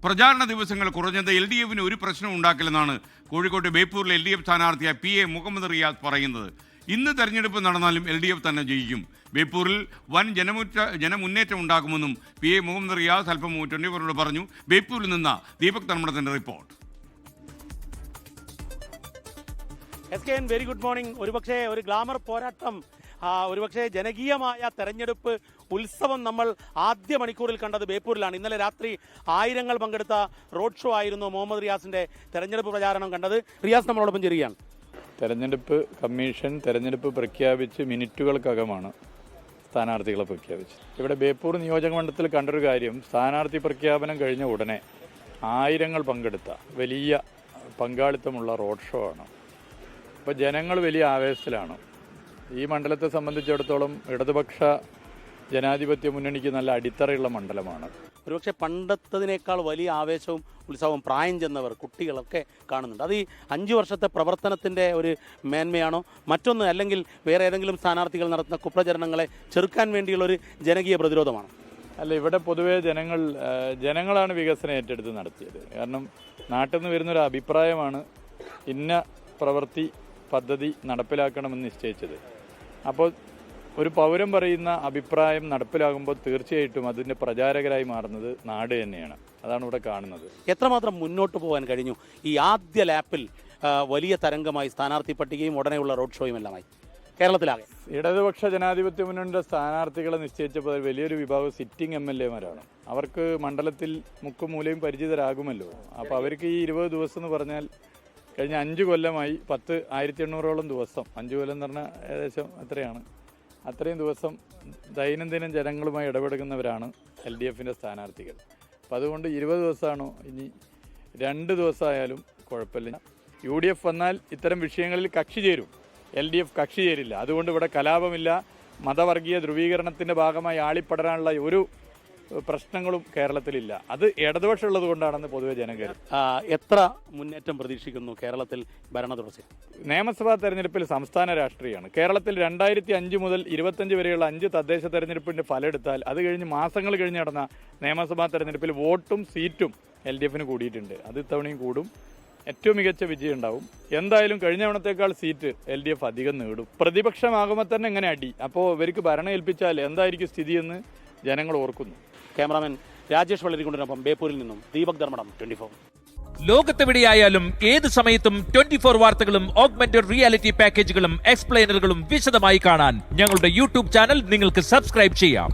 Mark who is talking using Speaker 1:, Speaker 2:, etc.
Speaker 1: പ്രചാരണ ദിവസങ്ങൾ കുറഞ്ഞത് LDFന് ഒരു പ്രശ്നം ഉണ്ടാക്കില്ലെന്നാണ് കോഴിക്കോട് ബേപ്പൂരിലെ LDF സ്ഥാനാർത്ഥിയായ PA മുഹമ്മദ് റിയാസ് പറയുന്നത്. ഇന്ന് തെരഞ്ഞെടുപ്പ് നടന്നാലും LDF തന്നെ ജയിക്കും. ബേപ്പൂരിൽ വൻ ജനമുന്നേറ്റം ഉണ്ടാകുമെന്നും PA മുഹമ്മദ് റിയാസ് അല്പം 24 പറഞ്ഞു. ബേപ്പൂരിൽ നിന്ന് ദീപക് തന്മടത്തിന്റെ റിപ്പോർട്ട്.
Speaker 2: Very good morning. ഒരുപക്ഷെ ഒരു ഗ്ലാമർ പോരാട്ടം, ഒരുപക്ഷെ ജനകീയമായ തെരഞ്ഞെടുപ്പ് ഉത്സവം നമ്മൾ ആദ്യ മണിക്കൂറിൽ കണ്ടത് ബേപ്പൂരിലാണ്. ഇന്നലെ രാത്രി ആയിരങ്ങൾ പങ്കെടുത്ത റോഡ് ഷോ ആയിരുന്നു മുഹമ്മദ് റിയാസിന്റെ തെരഞ്ഞെടുപ്പ് പ്രചാരണം കണ്ടത്. റിയാസ് നമ്മളോടൊപ്പം ചേരുകയാണ്.
Speaker 3: തെരഞ്ഞെടുപ്പ് കമ്മീഷൻ തെരഞ്ഞെടുപ്പ് പ്രഖ്യാപിച്ച് മിനിറ്റുകൾക്കകമാണ് സ്ഥാനാർത്ഥികളെ പ്രഖ്യാപിച്ചത്. ഇവിടെ ബേപ്പൂർ നിയോജക മണ്ഡലത്തിൽ കണ്ടൊരു കാര്യം, സ്ഥാനാർത്ഥി പ്രഖ്യാപനം കഴിഞ്ഞ ഉടനെ ആയിരങ്ങൾ പങ്കെടുത്ത വലിയ പങ്കാളിത്തമുള്ള റോഡ് ഷോ ആണ്. അപ്പോൾ ജനങ്ങൾ വലിയ ആവേശത്തിലാണ്. ഈ മണ്ഡലത്തെ സംബന്ധിച്ചിടത്തോളം ഇടതുപക്ഷ ജനാധിപത്യ മുന്നണിക്ക് നല്ല അടിത്തറയുള്ള മണ്ഡലമാണ്.
Speaker 2: ഒരുപക്ഷെ പണ്ടത്തതിനേക്കാൾ വലിയ ആവേശവും ഉത്സവവും പ്രായം ചെന്നവർ, കുട്ടികളൊക്കെ കാണുന്നുണ്ട്. അത് ഈ 5 വർഷത്തെ പ്രവർത്തനത്തിൻ്റെ ഒരു മേന്മയാണോ, മറ്റൊന്ന് അല്ലെങ്കിൽ വേറെ ഏതെങ്കിലും സ്ഥാനാർത്ഥികൾ നടത്തുന്ന കുപ്രചരണങ്ങളെ ചെറുക്കാൻ വേണ്ടിയുള്ള ഒരു ജനകീയ പ്രതിരോധമാണ്?
Speaker 3: അല്ല, ഇവിടെ പൊതുവേ ജനങ്ങളാണ് വികസനം ഏറ്റെടുത്ത് നടത്തിയത്. കാരണം നാട്ടിൽ നിന്ന് വരുന്നൊരു അഭിപ്രായമാണ് ഇന്ന പ്രവൃത്തി പദ്ധതി നടപ്പിലാക്കണമെന്ന് നിശ്ചയിച്ചത്. അപ്പോൾ ഒരു പൗരൻ പറയുന്ന അഭിപ്രായം നടപ്പിലാകുമ്പോൾ തീർച്ചയായിട്ടും അതിൻ്റെ പ്രചാരകരായി മാറുന്നത് നാട് തന്നെയാണ്. അതാണ് ഇവിടെ കാണുന്നത്.
Speaker 2: എത്രമാത്രം മുന്നോട്ട് പോകാൻ കഴിഞ്ഞു ഈ ആദ്യ ലാപ്പിൽ? വലിയ തരംഗമായി സ്ഥാനാർത്ഥി പട്ടികയും ഉടനെയുള്ള റോഡ് ഷോയും എല്ലാമായി കേരളത്തിലാകെ.
Speaker 3: ഇടതുപക്ഷ ജനാധിപത്യ മുന്നണിയുടെ സ്ഥാനാർത്ഥികളെ നിശ്ചയിച്ചപ്പോൾ വലിയൊരു വിഭാഗം സിറ്റിംഗ് MLA-മാരാണ്. അവർക്ക് മണ്ഡലത്തിൽ മുക്കും മൂലയും പരിചിതരാകുമല്ലോ. അപ്പോൾ അവർക്ക് ഈ 20 ദിവസം എന്ന് പറഞ്ഞാൽ കഴിഞ്ഞ 5 കൊല്ലമായി 1800ഓളം ദിവസം, 5 കൊല്ലം എന്ന് പറഞ്ഞാൽ ഏകദേശം എത്രയാണ്, അത്രയും ദിവസം ദൈനംദിനം ജനങ്ങളുമായി ഇടപെടുന്നവരാണ് LDFൻ്റെ സ്ഥാനാർത്ഥികൾ. അപ്പം അതുകൊണ്ട് 20 ദിവസമാണോ ഇനി 2 ദിവസമായാലും കുഴപ്പമില്ല. UDF വന്നാൽ ഇത്തരം വിഷയങ്ങളിൽ കക്ഷി ചേരും, LDF കക്ഷി ചേരില്ല. അതുകൊണ്ട് ഇവിടെ കലാപമില്ല, മതവർഗീയ ധ്രുവീകരണത്തിൻ്റെ ഭാഗമായി ആളിപ്പടരാനുള്ള ഒരു പ്രശ്നങ്ങളും കേരളത്തിലില്ല. അത് ഇടതുപക്ഷം ഉള്ളത് കൊണ്ടാണെന്ന് പൊതുവെ ജനം കരുതും.
Speaker 2: എത്ര മുന്നേറ്റം പ്രതീക്ഷിക്കുന്നു കേരളത്തിൽ ഭരണ തുടർച്ച?
Speaker 3: നിയമസഭാ തെരഞ്ഞെടുപ്പിൽ സംസ്ഥാന രാഷ്ട്രീയമാണ്. കേരളത്തിൽ 2005 മുതൽ 25 വരെയുള്ള 5 തദ്ദേശ തെരഞ്ഞെടുപ്പിൻ്റെ ഫലം എടുത്താൽ അത് കഴിഞ്ഞ് മാസങ്ങൾ കഴിഞ്ഞ് നടന്ന നിയമസഭാ തെരഞ്ഞെടുപ്പിൽ വോട്ടും സീറ്റും LDFന് കൂടിയിട്ടുണ്ട്. അത് ഇത്തവണയും കൂടും. ഏറ്റവും മികച്ച വിജയം ഉണ്ടാവും. എന്തായാലും കഴിഞ്ഞ തവണത്തേക്കാൾ സീറ്റ് LDF അധികം നേടും. പ്രതിപക്ഷമാകുമ്പോൾ തന്നെ എങ്ങനെ അടി, അപ്പോൾ ഇവർക്ക് ഭരണം ഏൽപ്പിച്ചാൽ എന്തായിരിക്കും സ്ഥിതിയെന്ന് ജനങ്ങൾ ഓർക്കുന്നു.
Speaker 2: ക്യാമറാമാൻ രാജേഷ് വള്ളരിക്കൊണ്ടിനൊപ്പം ബേപ്പൂരിൽ നിന്നും ദീപക് ധർമ്മടം, 24.
Speaker 4: ലോകത്തെവിടെയായാലും ഏത് സമയത്തും 24 വാർത്തകളും ഓഗ്മെന്റഡ് റിയാലിറ്റി പാക്കേജുകളും എക്സ്പ്ലെയിനറുകളും വിശദമായി കാണാൻ ഞങ്ങളുടെ YouTube ചാനൽ നിങ്ങൾക്ക് സബ്സ്ക്രൈബ് ചെയ്യാം.